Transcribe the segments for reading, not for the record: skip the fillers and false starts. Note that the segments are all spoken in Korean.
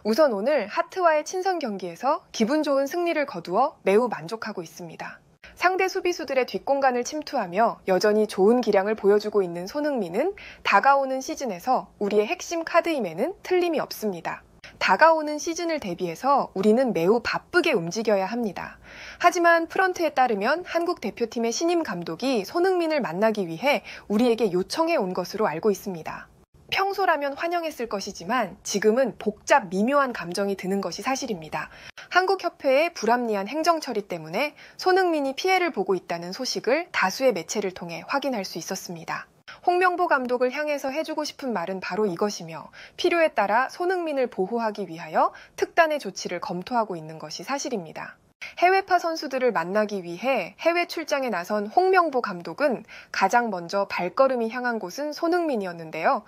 우선 오늘 하트와의 친선 경기에서 기분 좋은 승리를 거두어 매우 만족하고 있습니다. 상대 수비수들의 뒷공간을 침투하며 여전히 좋은 기량을 보여주고 있는 손흥민은 다가오는 시즌에서 우리의 핵심 카드임에는 틀림이 없습니다. 다가오는 시즌을 대비해서 우리는 매우 바쁘게 움직여야 합니다. 하지만 프런트에 따르면 한국 대표팀의 신임 감독이 손흥민을 만나기 위해 우리에게 요청해 온 것으로 알고 있습니다. 평소라면 환영했을 것이지만 지금은 복잡 미묘한 감정이 드는 것이 사실입니다. 한국협회의 불합리한 행정 처리 때문에 손흥민이 피해를 보고 있다는 소식을 다수의 매체를 통해 확인할 수 있었습니다. 홍명보 감독을 향해서 해주고 싶은 말은 바로 이것이며 필요에 따라 손흥민을 보호하기 위하여 특단의 조치를 검토하고 있는 것이 사실입니다. 해외파 선수들을 만나기 위해 해외 출장에 나선 홍명보 감독은 가장 먼저 발걸음이 향한 곳은 손흥민이었는데요.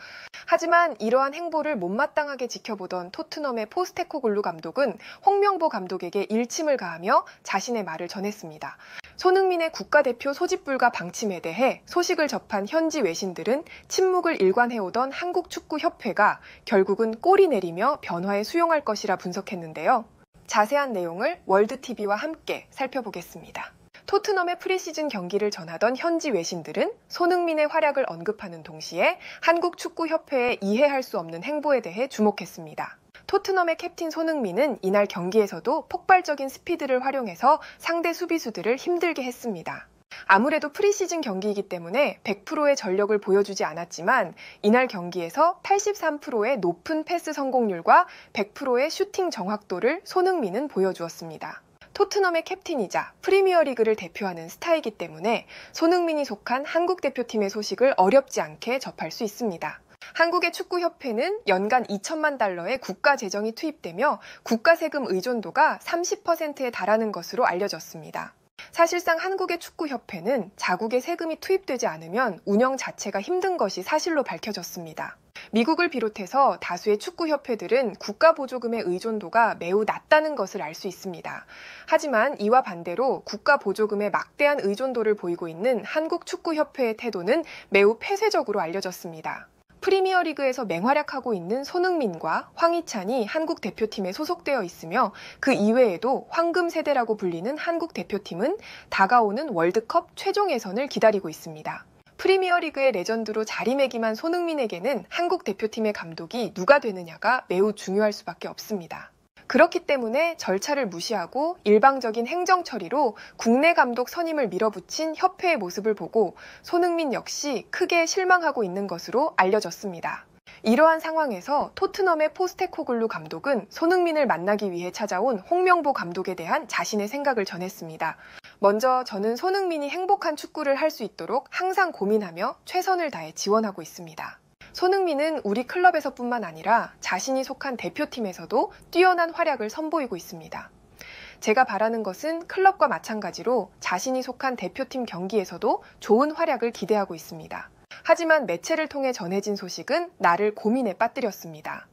하지만 이러한 행보를 못마땅하게 지켜보던 토트넘의 포스테코글루 감독은 홍명보 감독에게 일침을 가하며 자신의 말을 전했습니다. 손흥민의 국가대표 소집 불가 방침에 대해 소식을 접한 현지 외신들은 침묵을 일관해오던 한국축구협회가 결국은 꼬리 내리며 변화에 수용할 것이라 분석했는데요. 자세한 내용을 월드TV와 함께 살펴보겠습니다. 토트넘의 프리시즌 경기를 전하던 현지 외신들은 손흥민의 활약을 언급하는 동시에 한국축구협회의 이해할 수 없는 행보에 대해 주목했습니다. 토트넘의 캡틴 손흥민은 이날 경기에서도 폭발적인 스피드를 활용해서 상대 수비수들을 힘들게 했습니다. 아무래도 프리시즌 경기이기 때문에 100%의 전력을 보여주지 않았지만 이날 경기에서 83%의 높은 패스 성공률과 100%의 슈팅 정확도를 손흥민은 보여주었습니다. 토트넘의 캡틴이자 프리미어리그를 대표하는 스타이기 때문에 손흥민이 속한 한국 대표팀의 소식을 어렵지 않게 접할 수 있습니다. 한국의 축구협회는 연간 2천만 달러의 국가 재정이 투입되며 국가 세금 의존도가 30%에 달하는 것으로 알려졌습니다. 사실상 한국의 축구협회는 자국의 세금이 투입되지 않으면 운영 자체가 힘든 것이 사실로 밝혀졌습니다. 미국을 비롯해서 다수의 축구협회들은 국가 보조금의 의존도가 매우 낮다는 것을 알 수 있습니다. 하지만 이와 반대로 국가 보조금에 막대한 의존도를 보이고 있는 한국 축구협회의 태도는 매우 폐쇄적으로 알려졌습니다. 프리미어리그에서 맹활약하고 있는 손흥민과 황희찬이 한국 대표팀에 소속되어 있으며 그 이외에도 황금 세대라고 불리는 한국 대표팀은 다가오는 월드컵 최종 예선을 기다리고 있습니다. 프리미어리그의 레전드로 자리매김한 손흥민에게는 한국 대표팀의 감독이 누가 되느냐가 매우 중요할 수밖에 없습니다. 그렇기 때문에 절차를 무시하고 일방적인 행정 처리로 국내 감독 선임을 밀어붙인 협회의 모습을 보고 손흥민 역시 크게 실망하고 있는 것으로 알려졌습니다. 이러한 상황에서 토트넘의 포스테코글루 감독은 손흥민을 만나기 위해 찾아온 홍명보 감독에 대한 자신의 생각을 전했습니다. 먼저 저는 손흥민이 행복한 축구를 할 수 있도록 항상 고민하며 최선을 다해 지원하고 있습니다. 손흥민은 우리 클럽에서뿐만 아니라 자신이 속한 대표팀에서도 뛰어난 활약을 선보이고 있습니다. 제가 바라는 것은 클럽과 마찬가지로 자신이 속한 대표팀 경기에서도 좋은 활약을 기대하고 있습니다. 하지만 매체를 통해 전해진 소식은 나를 고민에 빠뜨렸습니다.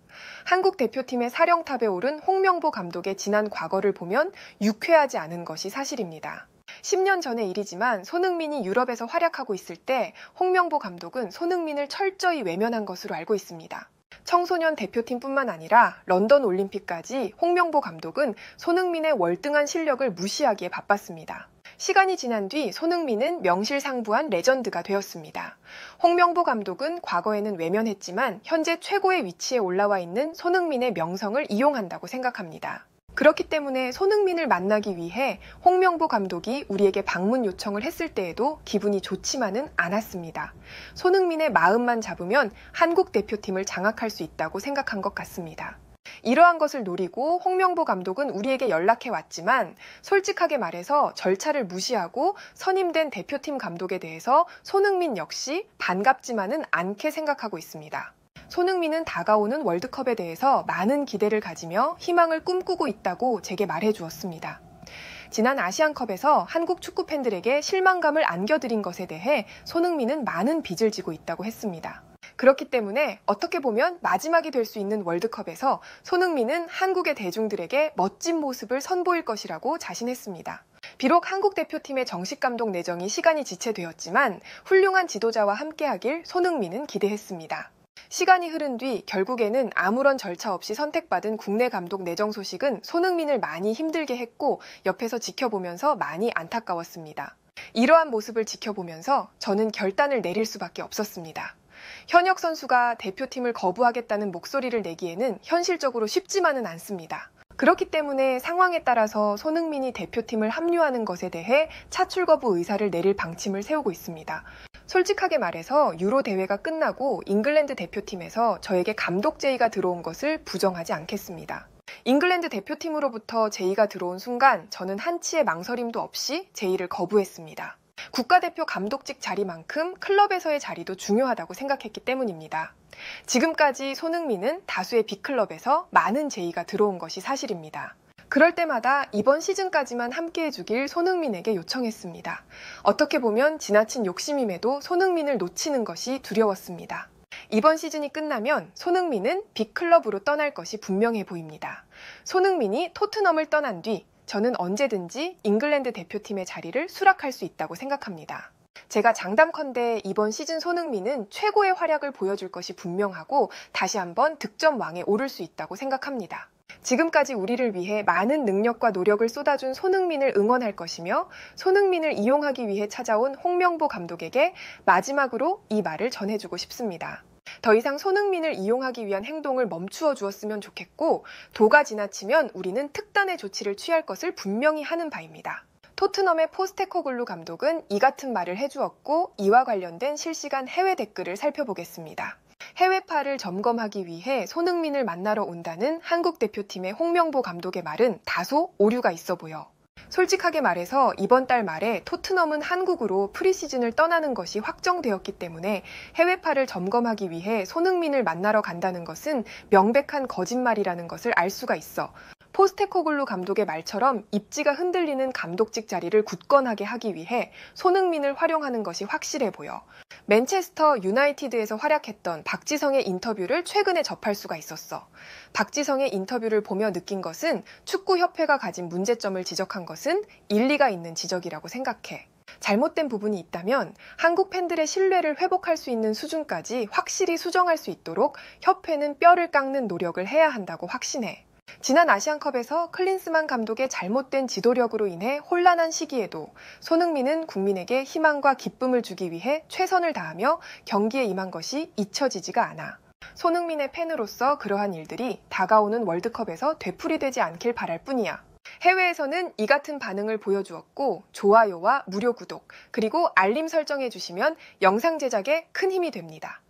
한국 대표팀의 사령탑에 오른 홍명보 감독의 지난 과거를 보면 유쾌하지 않은 것이 사실입니다. 10년 전의 일이지만 손흥민이 유럽에서 활약하고 있을 때 홍명보 감독은 손흥민을 철저히 외면한 것으로 알고 있습니다. 청소년 대표팀뿐만 아니라 런던 올림픽까지 홍명보 감독은 손흥민의 월등한 실력을 무시하기에 바빴습니다. 시간이 지난 뒤 손흥민은 명실상부한 레전드가 되었습니다. 홍명보 감독은 과거에는 외면했지만 현재 최고의 위치에 올라와 있는 손흥민의 명성을 이용한다고 생각합니다. 그렇기 때문에 손흥민을 만나기 위해 홍명보 감독이 우리에게 방문 요청을 했을 때에도 기분이 좋지만은 않았습니다. 손흥민의 마음만 잡으면 한국 대표팀을 장악할 수 있다고 생각한 것 같습니다. 이러한 것을 노리고 홍명보 감독은 우리에게 연락해 왔지만 솔직하게 말해서 절차를 무시하고 선임된 대표팀 감독에 대해서 손흥민 역시 반갑지만은 않게 생각하고 있습니다. 손흥민은 다가오는 월드컵에 대해서 많은 기대를 가지며 희망을 꿈꾸고 있다고 제게 말해 주었습니다. 지난 아시안컵에서 한국 축구 팬들에게 실망감을 안겨드린 것에 대해 손흥민은 많은 빚을 지고 있다고 했습니다. 그렇기 때문에 어떻게 보면 마지막이 될 수 있는 월드컵에서 손흥민은 한국의 대중들에게 멋진 모습을 선보일 것이라고 자신했습니다. 비록 한국 대표팀의 정식 감독 내정이 시간이 지체되었지만 훌륭한 지도자와 함께하길 손흥민은 기대했습니다. 시간이 흐른 뒤 결국에는 아무런 절차 없이 선택받은 국내 감독 내정 소식은 손흥민을 많이 힘들게 했고 옆에서 지켜보면서 많이 안타까웠습니다. 이러한 모습을 지켜보면서 저는 결단을 내릴 수밖에 없었습니다. 현역 선수가 대표팀을 거부하겠다는 목소리를 내기에는 현실적으로 쉽지만은 않습니다. 그렇기 때문에 상황에 따라서 손흥민이 대표팀을 합류하는 것에 대해 차출 거부 의사를 내릴 방침을 세우고 있습니다. 솔직하게 말해서 유로 대회가 끝나고 잉글랜드 대표팀에서 저에게 감독 제의가 들어온 것을 부정하지 않겠습니다. 잉글랜드 대표팀으로부터 제의가 들어온 순간 저는 한치의 망설임도 없이 제의를 거부했습니다. 국가대표 감독직 자리만큼 클럽에서의 자리도 중요하다고 생각했기 때문입니다. 지금까지 손흥민은 다수의 빅클럽에서 많은 제의가 들어온 것이 사실입니다. 그럴 때마다 이번 시즌까지만 함께 해주길 손흥민에게 요청했습니다. 어떻게 보면 지나친 욕심임에도 손흥민을 놓치는 것이 두려웠습니다. 이번 시즌이 끝나면 손흥민은 빅클럽으로 떠날 것이 분명해 보입니다. 손흥민이 토트넘을 떠난 뒤 저는 언제든지 잉글랜드 대표팀의 자리를 수락할 수 있다고 생각합니다. 제가 장담컨대 이번 시즌 손흥민은 최고의 활약을 보여줄 것이 분명하고 다시 한번 득점왕에 오를 수 있다고 생각합니다. 지금까지 우리를 위해 많은 능력과 노력을 쏟아준 손흥민을 응원할 것이며 손흥민을 이용하기 위해 찾아온 홍명보 감독에게 마지막으로 이 말을 전해주고 싶습니다. 더 이상 손흥민을 이용하기 위한 행동을 멈추어 주었으면 좋겠고 도가 지나치면 우리는 특단의 조치를 취할 것을 분명히 하는 바입니다. 토트넘의 포스테코글루 감독은 이 같은 말을 해주었고 이와 관련된 실시간 해외 댓글을 살펴보겠습니다. 해외파를 점검하기 위해 손흥민을 만나러 온다는 한국 대표팀의 홍명보 감독의 말은 다소 오류가 있어 보여. 솔직하게 말해서 이번 달 말에 토트넘은 한국으로 프리시즌을 떠나는 것이 확정되었기 때문에 해외파를 점검하기 위해 손흥민을 만나러 간다는 것은 명백한 거짓말이라는 것을 알 수가 있어. 포스테코글루 감독의 말처럼 입지가 흔들리는 감독직 자리를 굳건하게 하기 위해 손흥민을 활용하는 것이 확실해 보여. 맨체스터 유나이티드에서 활약했던 박지성의 인터뷰를 최근에 접할 수가 있었어. 박지성의 인터뷰를 보며 느낀 것은 축구협회가 가진 문제점을 지적한 것은 일리가 있는 지적이라고 생각해. 잘못된 부분이 있다면 한국 팬들의 신뢰를 회복할 수 있는 수준까지 확실히 수정할 수 있도록 협회는 뼈를 깎는 노력을 해야 한다고 확신해. 지난 아시안컵에서 클린스만 감독의 잘못된 지도력으로 인해 혼란한 시기에도 손흥민은 국민에게 희망과 기쁨을 주기 위해 최선을 다하며 경기에 임한 것이 잊혀지지가 않아. 손흥민의 팬으로서 그러한 일들이 다가오는 월드컵에서 되풀이되지 않길 바랄 뿐이야. 해외에서는 이 같은 반응을 보여주었고 좋아요와 무료 구독 그리고 알림 설정해 주시면 영상 제작에 큰 힘이 됩니다.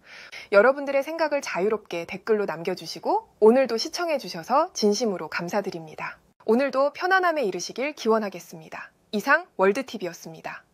여러분들의 생각을 자유롭게 댓글로 남겨주시고 오늘도 시청해 주셔서 진심으로 감사드립니다. 오늘도 편안함에 이르시길 기원하겠습니다. 이상 월드TV였습니다.